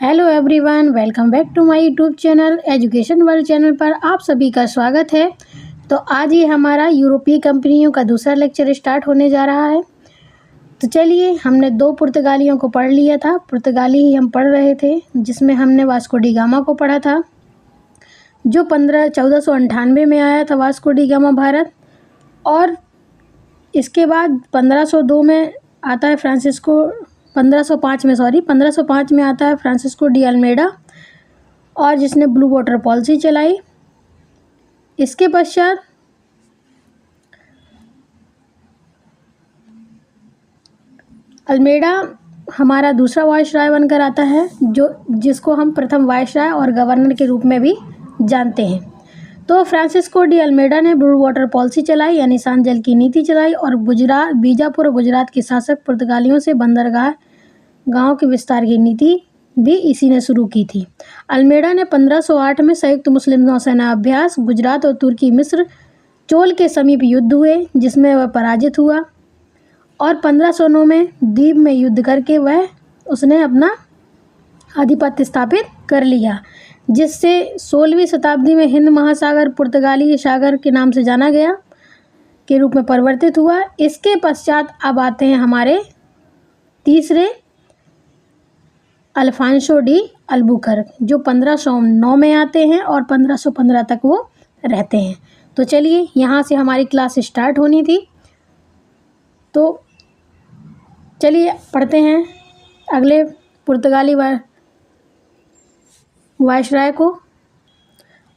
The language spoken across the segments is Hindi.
Hello everyone, welcome back to my YouTube channel education world channel पर आप सभी का स्वागत है। तो आज ये हमारा यूरोपीय कंपनियों का दूसरा लेक्चर स्टार्ट होने जा रहा है। तो चलिए, हमने 2 पुर्तगालियों को पढ़ लिया था। पुर्तगाली ही हम पढ़ रहे थे, जिसमें हमने वास्को डी गामा को पढ़ा था, जो 1498 में आया था वास्को डी गामा भारत। और इसके बाद 1502 में आता है 1505 में आता है फ्रांसिस्को डी अल्मेडा, और जिसने ब्लू वाटर पॉलिसी चलाई। इसके पश्चात अल्मेडा हमारा दूसरा वायसराय बनकर आता है, जिसको हम प्रथम वायसराय और गवर्नर के रूप में भी जानते हैं। तो फ्रांसिस्को डी अल्मेडा ने ब्लू वाटर पॉलिसी चलाई, यानी शांत जल की नीति चलाई, और बीजापुर और गुजरात के शासक पुर्तगालियों से बंदरगाह गांव के विस्तार की नीति भी इसी ने शुरू की थी। अल्मेडा ने 1508 में संयुक्त मुस्लिम नौसेना अभ्यास गुजरात और तुर्की मिस्र चोल के समीप युद्ध हुए, जिसमें वह पराजित हुआ, और 1509 में द्वीप में युद्ध करके उसने अपना आधिपत्य स्थापित कर लिया, जिससे 16वीं शताब्दी में हिंद महासागर पुर्तगाली सागर के नाम से जाना गया के रूप में परिवर्तित हुआ। इसके पश्चात अब आते हैं हमारे तीसरे अल्फांसो डी अल्बुकर्क, जो 1509 में आते हैं और 1515 तक वो रहते हैं। तो चलिए, यहाँ से हमारी क्लास स्टार्ट होनी थी, तो चलिए पढ़ते हैं अगले पुर्तगाली वायसराय को,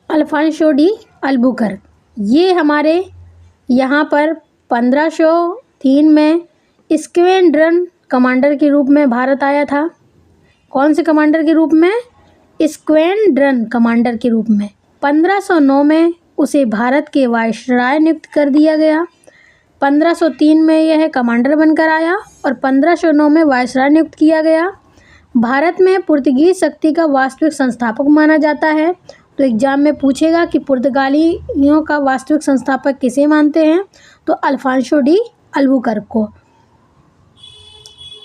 अल्फांसो डी अल्बुकर्क। ये हमारे यहाँ पर 1503 में स्क्वेड्रन कमांडर के रूप में भारत आया था। कौन से कमांडर के रूप में? स्क्वेड्रन कमांडर के रूप में। 1509 में उसे भारत के वायसराय नियुक्त कर दिया गया। 1503 में यह कमांडर बनकर आया और 1509 में वायसराय नियुक्त किया गया। भारत में पुर्तगीज शक्ति का वास्तविक संस्थापक माना जाता है। तो एग्जाम में पूछेगा कि पुर्तगालियों का वास्तविक संस्थापक किसे मानते हैं, तो अल्फांसो डी अल्बुकर्क को।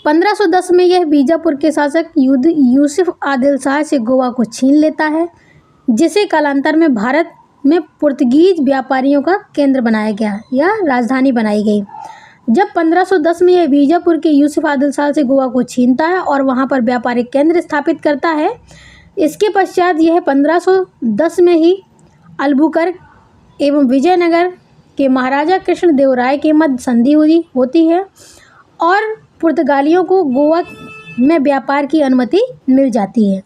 1510 में यह बीजापुर के शासक यूसुफ आदिल शाह से गोवा को छीन लेता है, जिसे कालांतर में भारत में पुर्तगीज व्यापारियों का केंद्र बनाया गया या राजधानी बनाई गई। जब 1510 में यह बीजापुर के यूसुफ आदिल शाह से गोवा को छीनता है और वहां पर व्यापारिक केंद्र स्थापित करता है। इसके पश्चात यह 1510 में ही अल्बुकर्क एवं विजयनगर के महाराजा कृष्णदेव राय के मध्य संधि होती है और पुर्तगालियों को गोवा में व्यापार की अनुमति मिल जाती है।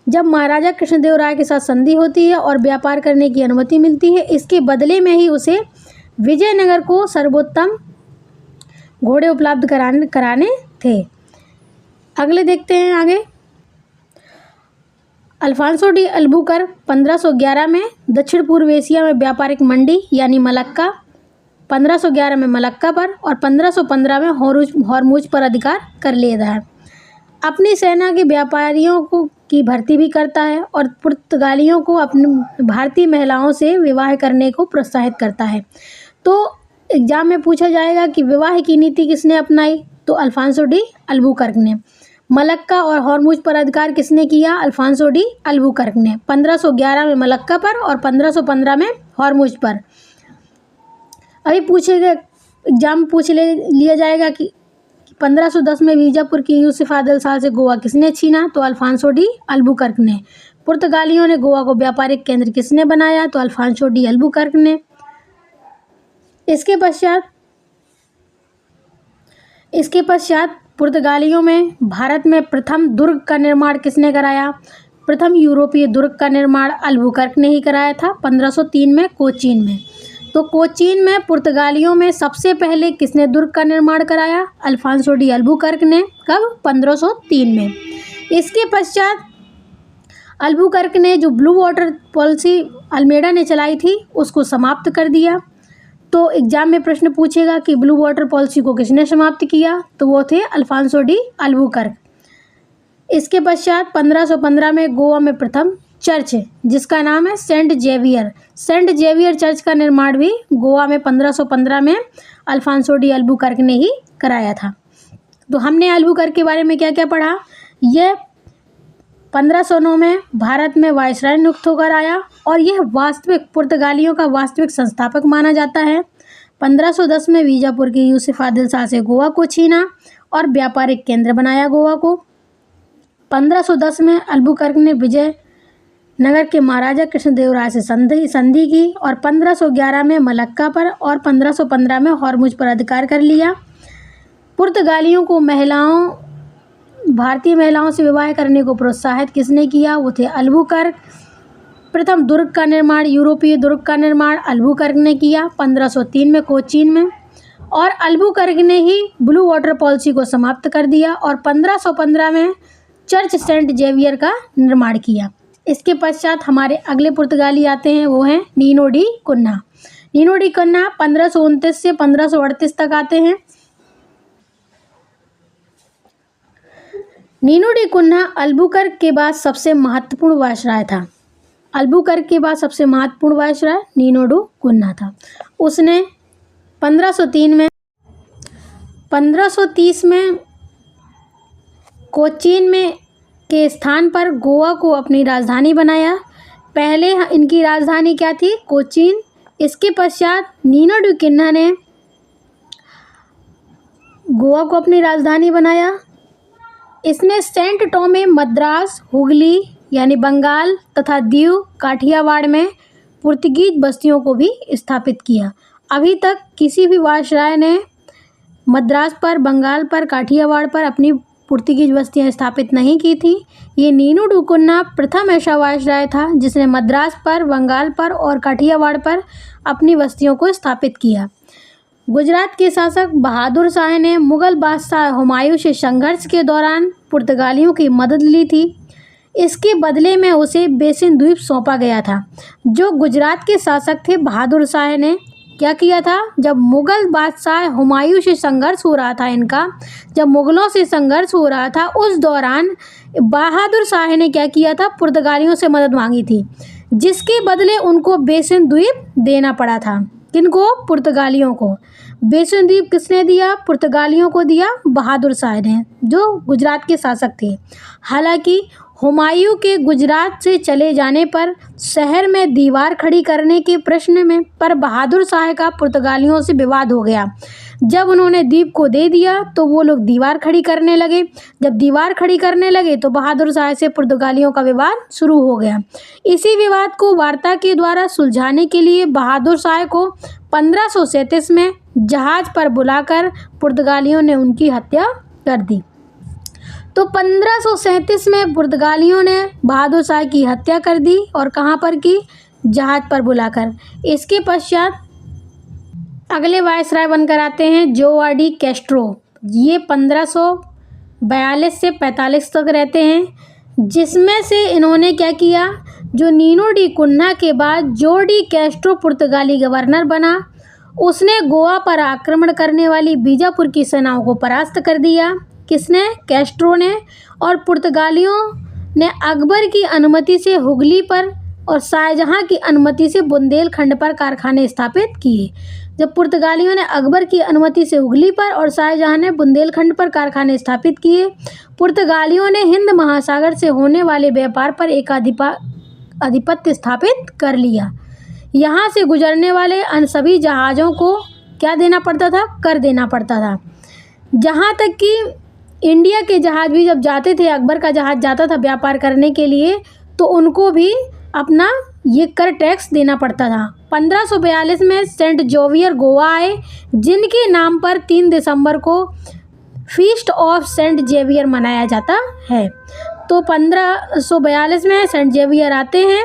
जब महाराजा कृष्णदेव राय के साथ संधि होती है और व्यापार करने की अनुमति मिलती है, इसके बदले में ही उसे विजयनगर को सर्वोत्तम घोड़े उपलब्ध कराने थे। अगले देखते हैं आगे। अल्फांसो डी अल्बुकर्क 1511 में दक्षिण पूर्व एशिया में व्यापारिक मंडी यानी मलक्का, 1511 में मलक्का पर और 1515 में हॉर्मुज पर अधिकार कर लेता है। अपनी सेना के व्यापारियों की भर्ती भी करता है और पुर्तगालियों को अपनी भारतीय महिलाओं से विवाह करने को प्रोत्साहित करता है। तो एग्जाम में पूछा जाएगा कि विवाह की नीति किसने अपनाई, तो अल्फांसो डी अल्बुकर्क ने। मलक्का और हॉर्मुज पर अधिकार किसने किया? अल्फांसो डी अल्बुकर्क ने। 1511 में मलक्का पर और 1515 में हॉर्मुज पर। अभी एग्जाम पूछ लिया जाएगा कि 1510 में बीजापुर की यूसुफ आदिल शाह से गोवा किसने छीना, तो अल्फांसो डी अल्बुकर्क ने। पुर्तगालियों ने गोवा को व्यापारिक केंद्र किसने बनाया, तो अल्फांसो डी अल्बुकर्क ने। इसके पश्चात पुर्तगालियों में भारत में प्रथम दुर्ग का निर्माण किसने कराया? प्रथम यूरोपीय दुर्ग का निर्माण अल्बुकर्क ने ही कराया था 1503 में कोचीन में। तो कोचीन में पुर्तगालियों में सबसे पहले किसने दुर्ग का निर्माण कराया? अल्फांसो डी अल्बुकर्क ने। कब? 1503 में। इसके पश्चात अल्बुकर्क ने जो ब्लू वाटर पॉलिसी अल्मेडा ने चलाई थी, उसको समाप्त कर दिया। तो एग्जाम में प्रश्न पूछेगा कि ब्लू वाटर पॉलिसी को किसने समाप्त किया, तो वो थे अल्फांसो डी अल्बुकर्क। इसके पश्चात 1515 में गोवा में प्रथम चर्च, जिसका नाम है सेंट जेवियर चर्च का निर्माण भी गोवा में 1515 में अल्फांसो डी अल्बुकर्क ने ही कराया था। तो हमने अल्बुकर्क के बारे में क्या क्या पढ़ा? यह 1509 में भारत में वायसराय नियुक्त होकर आया और यह वास्तविक पुर्तगालियों का वास्तविक संस्थापक माना जाता है। 1510 में बीजापुर के यूसुफ आदिल शाह से गोवा को छीना और व्यापारिक केंद्र बनाया गोवा को। 1510 में अल्बुकर्क ने विजयनगर के महाराजा कृष्णदेवराय से संधि की और 1511 में मलक्का पर और 1515 में हॉर्मुज पर अधिकार कर लिया। पुर्तगालियों को भारतीय महिलाओं से विवाह करने को प्रोत्साहित किसने किया? वो थे अल्बुकर्क। प्रथम दुर्ग का निर्माण, यूरोपीय दुर्ग का निर्माण अल्बुकर्क ने किया 1503 में कोचीन में, और अल्बुकर्क ने ही ब्लू वाटर पॉलिसी को समाप्त कर दिया और 1515 में चर्च सेंट जेवियर का निर्माण किया। इसके पश्चात हमारे अगले पुर्तगाली आते हैं, वो हैं Nino da Cunha. Nino da Cunha 1529 से 1538 तक आते हैं। नीनो डी कुन्हा अल्बुकर्क के बाद सबसे महत्वपूर्ण वायसराय था। अल्बुकर्क के बाद सबसे महत्वपूर्ण वायसराय नीनो डी कुन्हा था। उसने 1530 में कोचीन में के स्थान पर गोवा को अपनी राजधानी बनाया। पहले इनकी राजधानी क्या थी? कोचीन। इसके पश्चात नीनो डी कुन्हा ने गोवा को अपनी राजधानी बनाया। इसने सेंट टोमे, मद्रास, हुगली यानी बंगाल तथा दीव, काठियावाड़ में पुर्तगीज बस्तियों को भी स्थापित किया। अभी तक किसी भी वायसराय ने मद्रास पर, बंगाल पर, काठियावाड़ पर अपनी पुर्तगीज बस्तियां स्थापित नहीं की थी। ये नीनो डी कुन्हा प्रथम ऐसा वायसराय था जिसने मद्रास पर, बंगाल पर और काठियावाड़ पर अपनी बस्तियों को स्थापित किया। गुजरात के शासक बहादुर शाह ने मुगल बादशाह हुमायूं से संघर्ष के दौरान पुर्तगालियों की मदद ली थी। इसके बदले में उसे बेसिन द्वीप सौंपा गया था। जो गुजरात के शासक थे बहादुर शाह ने क्या किया था? जब मुगल बादशाह हुमायूं से संघर्ष हो रहा था, जब मुगलों से संघर्ष हो रहा था, उस दौरान बहादुर शाह ने क्या किया था? पुर्तगालियों से मदद मांगी थी, जिसके बदले उनको बेसिन द्वीप देना पड़ा था। किनको? पुर्तगालियों को। बेसिन द्वीप किसने दिया? पुर्तगालियों को दिया बहादुर शाह ने, जो गुजरात के शासक थे। हालांकि हुमायूं के गुजरात से चले जाने पर शहर में दीवार खड़ी करने के प्रश्न में पर बहादुर शाह का पुर्तगालियों से विवाद हो गया। जब उन्होंने द्वीप को दे दिया तो वो लोग दीवार खड़ी करने लगे। जब दीवार खड़ी करने लगे तो बहादुर शाह से पुर्तगालियों का विवाद शुरू हो गया। इसी विवाद को वार्ता के द्वारा सुलझाने के लिए बहादुर शाह को 1537 में जहाज पर बुलाकर पुर्तगालियों ने उनकी हत्या कर दी। तो 1537 में पुर्तगालियों ने बहादुर शाह की हत्या कर दी, और कहाँ पर की? जहाज पर बुलाकर। इसके पश्चात अगले वायसराय बनकर आते हैं जोआ डी कैस्ट्रो। ये 1542 से 45 तक रहते हैं, जिसमें से इन्होंने क्या किया? जो नीनो डी कुन्हा के बाद जो डी कैस्ट्रो पुर्तगाली गवर्नर बना, उसने गोवा पर आक्रमण करने वाली बीजापुर की सेनाओं को परास्त कर दिया। किसने? कैस्ट्रो ने। और पुर्तगालियों ने अकबर की अनुमति से हुगली पर और शाहजहां की अनुमति से बुंदेलखंड पर कारखाने स्थापित किए। जब पुर्तगालियों ने अकबर की अनुमति से हुगली पर और शाहजहां ने बुंदेलखंड पर कारखाने स्थापित किए, पुर्तगालियों ने हिंद महासागर से होने वाले व्यापार पर एक आधिपत्य स्थापित कर लिया। यहाँ से गुजरने वाले अन्य सभी जहाज़ों को क्या देना पड़ता था? कर देना पड़ता था। जहाँ तक कि इंडिया के जहाज़ भी जब जाते थे, अकबर का जहाज़ जाता था व्यापार करने के लिए, तो उनको भी अपना ये कर टैक्स देना पड़ता था। 1542 में सेंट जेवियर गोवा आए, जिनके नाम पर 3 दिसंबर को फीस्ट ऑफ सेंट जेवियर मनाया जाता है। तो 1542 में सेंट जेवियर आते हैं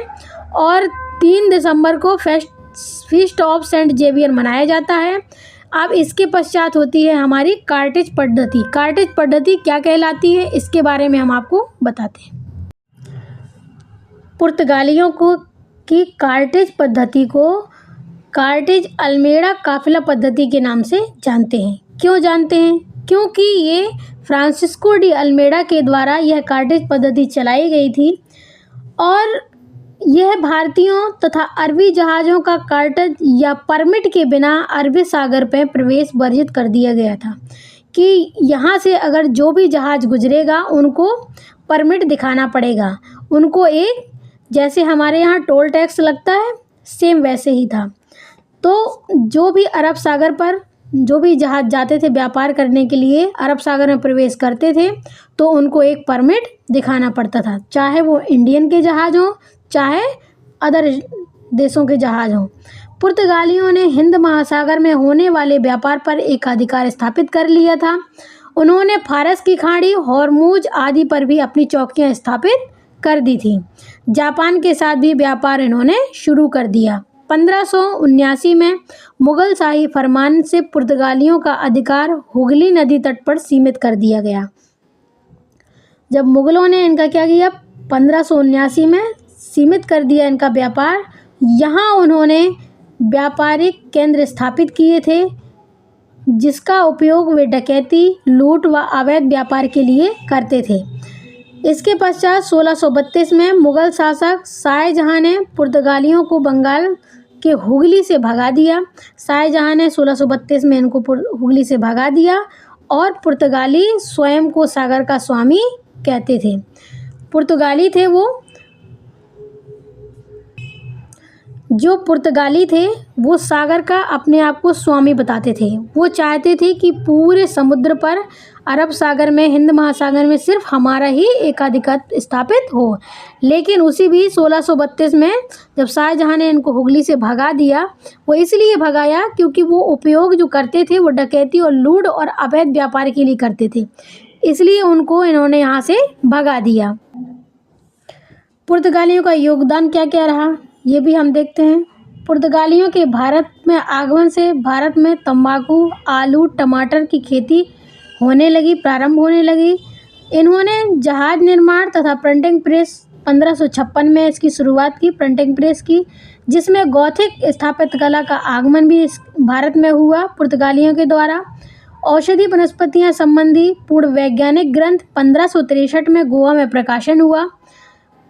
और 3 दिसंबर को फीस्ट ऑफ सेंट जेवियर मनाया जाता है। अब इसके पश्चात होती है हमारी कार्टेज पद्धति। कार्टेज पद्धति क्या कहलाती है, इसके बारे में हम आपको बताते हैं। पुर्तगालियों की कार्टेज पद्धति को कार्टेज अल्मेड़ा काफिला पद्धति के नाम से जानते हैं। क्यों जानते हैं? क्योंकि ये फ्रांसिस्को डी अल्मेड़ा के द्वारा यह कार्टेज पद्धति चलाई गई थी और यह भारतीयों तथा अरबी जहाज़ों का कार्टेज या परमिट के बिना अरबी सागर पर प्रवेश वर्जित कर दिया गया था कि यहाँ से अगर जो भी जहाज़ गुजरेगा उनको परमिट दिखाना पड़ेगा उनको। एक जैसे हमारे यहाँ टोल टैक्स लगता है, सेम वैसे ही था। तो जो भी अरब सागर पर जो भी जहाज़ जाते थे व्यापार करने के लिए, अरब सागर में प्रवेश करते थे, तो उनको एक परमिट दिखाना पड़ता था, चाहे वो इंडियन के जहाज़ हों चाहे अदर देशों के जहाज़ हों। पुर्तगालियों ने हिंद महासागर में होने वाले व्यापार पर एक अधिकार स्थापित कर लिया था। उन्होंने फारस की खाड़ी, हॉर्मुज आदि पर भी अपनी चौकियां स्थापित कर दी थी। जापान के साथ भी व्यापार इन्होंने शुरू कर दिया। 1579 में मुगल शाही फरमान से पुर्तगालियों का अधिकार हुगली नदी तट पर सीमित कर दिया गया। जब मुगलों ने इनका क्या किया, 1579 में सीमित कर दिया इनका व्यापार। यहाँ उन्होंने व्यापारिक केंद्र स्थापित किए थे जिसका उपयोग वे डकैती, लूट व अवैध व्यापार के लिए करते थे। इसके पश्चात 1632 में मुगल शासक शाहजहां ने पुर्तगालियों को बंगाल के हुगली से भगा दिया। शाहजहां ने 1632 में इनको हुगली से भगा दिया और पुर्तगाली स्वयं को सागर का स्वामी कहते थे। पुर्तगाली थे जो पुर्तगाली थे वो सागर का अपने आप को स्वामी बताते थे। वो चाहते थे कि पूरे समुद्र पर, अरब सागर में, हिंद महासागर में सिर्फ हमारा ही एकाधिपत्य स्थापित हो। लेकिन उसी भी 1632 में जब शाहजहां ने इनको हुगली से भगा दिया, वो इसलिए भगाया क्योंकि वो उपयोग जो करते थे वो डकैती और लूट और अवैध व्यापार के लिए करते थे, इसलिए उनको इन्होंने यहाँ से भगा दिया। पुर्तगालियों का योगदान क्या क्या रहा ये भी हम देखते हैं। पुर्तगालियों के भारत में आगमन से भारत में तंबाकू, आलू, टमाटर की खेती प्रारंभ होने लगी। इन्होंने जहाज निर्माण तथा प्रिंटिंग प्रेस 1556 में इसकी शुरुआत की, प्रिंटिंग प्रेस की, जिसमें गॉथिक स्थापत्य कला का आगमन भी इस भारत में हुआ पुर्तगालियों के द्वारा। औषधि वनस्पतियां संबंधी पूर्ण वैज्ञानिक ग्रंथ 1563 में गोवा में प्रकाशन हुआ।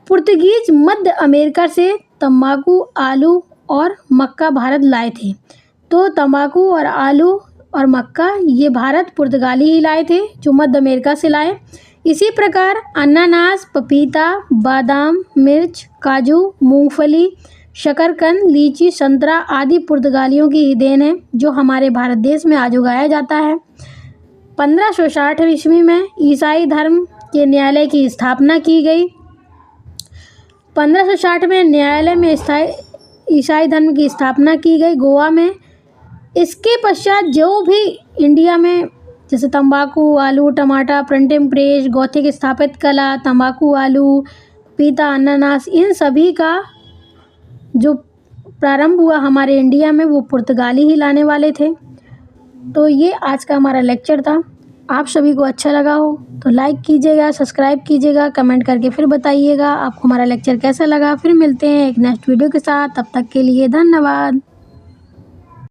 पुर्तगीज मध्य अमेरिका से तंबाकू, आलू और मक्का भारत लाए थे। तो तंबाकू और आलू और मक्का ये भारत पुर्तगाली ही लाए थे, जो मध्य अमेरिका से लाए। इसी प्रकार अनानास, पपीता, बादाम, मिर्च, काजू, मूंगफली, शकरकंद, लीची, संतरा आदि पुर्तगालियों की ही देन है, जो हमारे भारत देश में आज उगाया जाता है। 1560 ईस्वी में ईसाई धर्म के न्यायालय की स्थापना की गई। 1560 में न्यायालय में ईसाई धर्म की स्थापना की गई गोवा में। इसके पश्चात जो भी इंडिया में जैसे तंबाकू, आलू, टमाटर, प्रिंटिंग प्रेस, गॉथिक स्थापित कला, तंबाकू, आलू, पपीता, अनानास, इन सभी का जो प्रारंभ हुआ हमारे इंडिया में वो पुर्तगाली ही लाने वाले थे। तो ये आज का हमारा लेक्चर था। आप सभी को अच्छा लगा हो तो लाइक कीजिएगा, सब्सक्राइब कीजिएगा, कमेंट करके फिर बताइएगा आपको हमारा लेक्चर कैसा लगा। फिर मिलते हैं एक नेक्स्ट वीडियो के साथ, तब तक के लिए धन्यवाद।